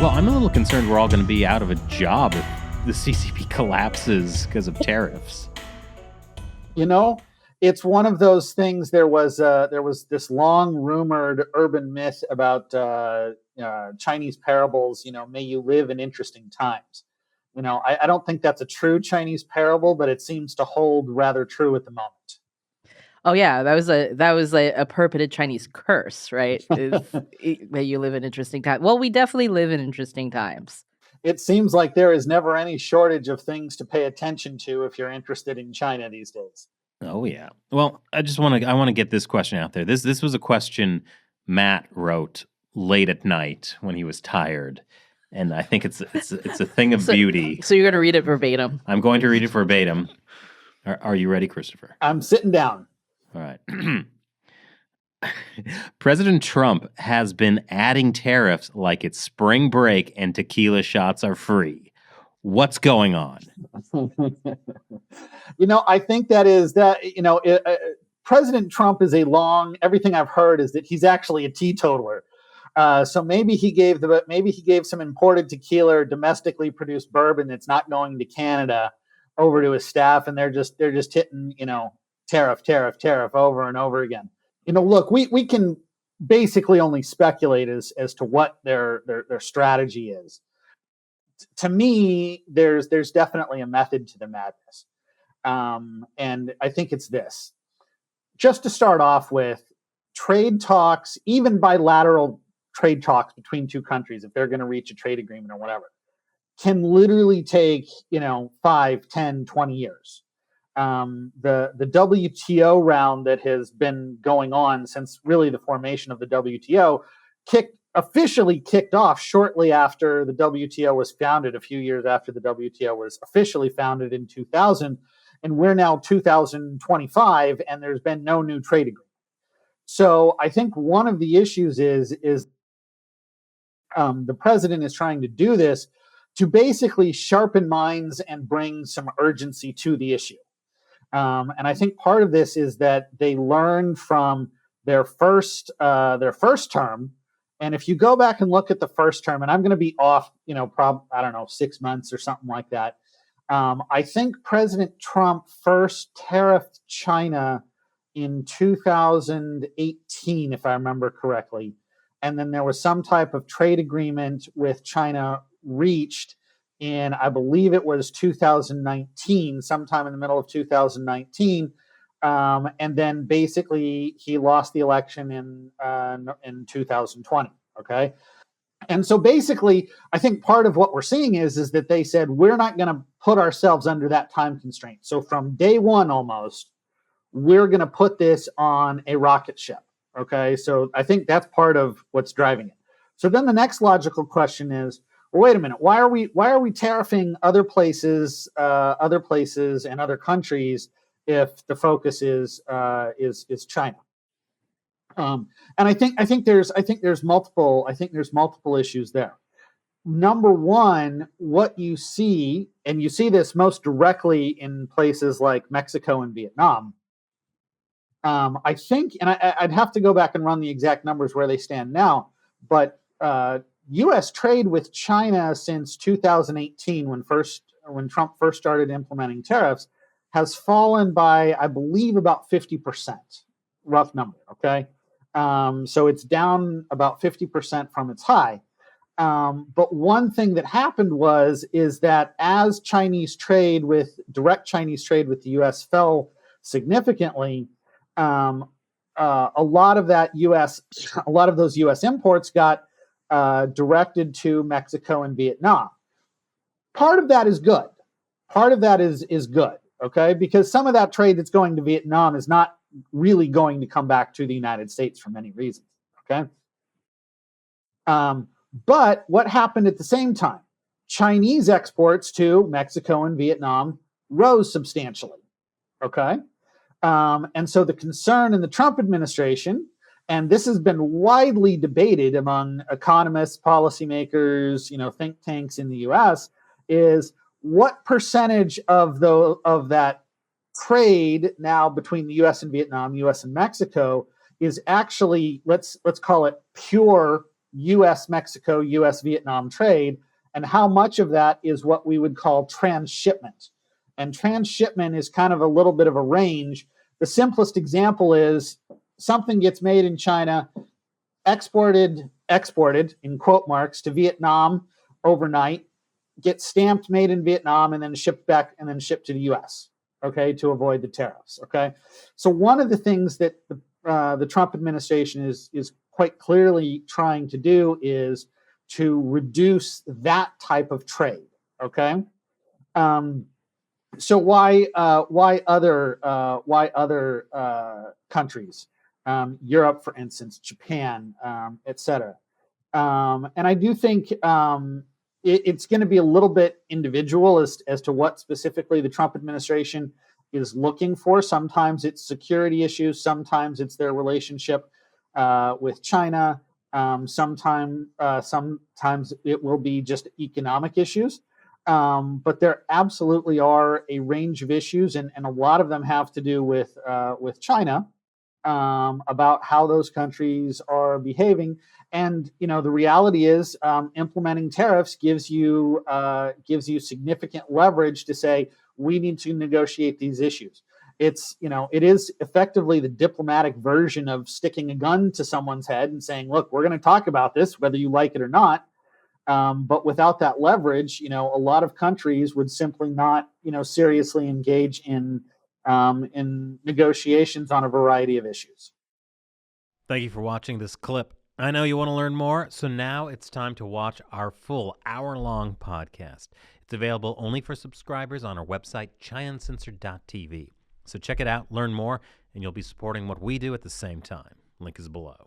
Well, I'm a little concerned we're all going to be out of a job if the CCP collapses because of tariffs. It's one of those things. There was this long rumored urban myth about Chinese parables. May you live in interesting times. I don't think that's a true Chinese parable, but it seems to hold rather true at the moment. Oh yeah, that was a purported Chinese curse, right? May you live in interesting times. Well, we definitely live in interesting times. It seems like there is never any shortage of things to pay attention to if you're interested in China these days. Oh yeah. Well, I want to get this question out there. This was a question Matt wrote late at night when he was tired, and I think it's a thing of beauty. So you're going to read it verbatim. I'm going to read it verbatim. Are you ready, Christopher? I'm sitting down. All right. President Trump has been adding tariffs like it's spring break and tequila shots are free. What's going on? I think President Trump is everything I've heard is that he's actually a teetotaler. So maybe he gave some imported tequila or domestically produced bourbon that's not going to Canada over to his staff, and they're just hitting, tariff over and over again. Look, we can basically only speculate as to what their strategy is. To me, there's definitely a method to the madness. And I think it's this. Just to start off with, trade talks, even bilateral trade talks between two countries, if they're going to reach a trade agreement or whatever, can literally take, 5, 10, 20 years. The WTO round that has been going on since really the formation of the WTO officially kicked off shortly after the WTO was founded, a few years after the WTO was officially founded in 2000. And we're now 2025, and there's been no new trade agreement. So I think one of the issues is the president is trying to do this to basically sharpen minds and bring some urgency to the issue. And I think part of this is that they learned from their first term. And if you go back and look at the first term, and I'm going to be off, 6 months or something like that. I think President Trump first tariffed China in 2018, if I remember correctly. And then there was some type of trade agreement with China reached in, I believe it was 2019, sometime in the middle of 2019. And then basically he lost the election in 2020. Okay. And so basically, I think part of what we're seeing is that they said, we're not going to put ourselves under that time constraint. So from day one, almost, we're going to put this on a rocket ship. Okay. So I think that's part of what's driving it. So then the next logical question is, well, wait a minute, why are we tariffing other places and other countries if the focus is China? And I think there's multiple issues there. Number one, what you see, and you see this most directly in places like Mexico and Vietnam. I think, and I'd have to go back and run the exact numbers where they stand now, but U.S. trade with China since 2018, when Trump first started implementing tariffs, has fallen by, I believe, about 50%, rough number. Okay. So it's down about 50% from its high. But one thing that happened is that as direct Chinese trade with the U.S. fell significantly, a lot of those U.S. imports got directed to Mexico and Vietnam. Part of that is good. Part of that is good. Okay, because some of that trade that's going to Vietnam is not really going to come back to the United States for many reasons. Okay. But what happened at the same time? Chinese exports to Mexico and Vietnam rose substantially. Okay. And so the concern in the Trump administration, and this has been widely debated among economists, policymakers, think tanks in the U.S., is what percentage of that trade now between the U.S. and Vietnam, U.S. and Mexico, is actually, let's call it pure U.S. Mexico, U.S. Vietnam trade, and how much of that is what we would call transshipment. And transshipment is kind of a little bit of a range. The simplest example is something gets made in China, exported in quote marks to Vietnam overnight, gets stamped made in Vietnam, and then shipped back and then shipped to the U.S. Okay, to avoid the tariffs. Okay, so one of the things that the Trump administration is quite clearly trying to do is to reduce that type of trade. Okay, so why other countries, Europe, for instance, Japan, etc. And I do think it's going to be a little bit individual as to what specifically the Trump administration is looking for. Sometimes it's security issues. Sometimes it's their relationship with China. Sometimes it will be just economic issues. But there absolutely are a range of issues, and a lot of them have to do with China, about how those countries are behaving. And the reality is, implementing tariffs gives you significant leverage to say we need to negotiate these issues. It is effectively the diplomatic version of sticking a gun to someone's head and saying, look, we're going to talk about this whether you like it or not. But without that leverage, a lot of countries would simply not, seriously engage in negotiations on a variety of issues. Thank you for watching this clip. I know you want to learn more, so now it's time to watch our full hour-long podcast. It's available only for subscribers on our website, Uncensored.tv. So check it out, learn more, and you'll be supporting what we do at the same time. Link is below.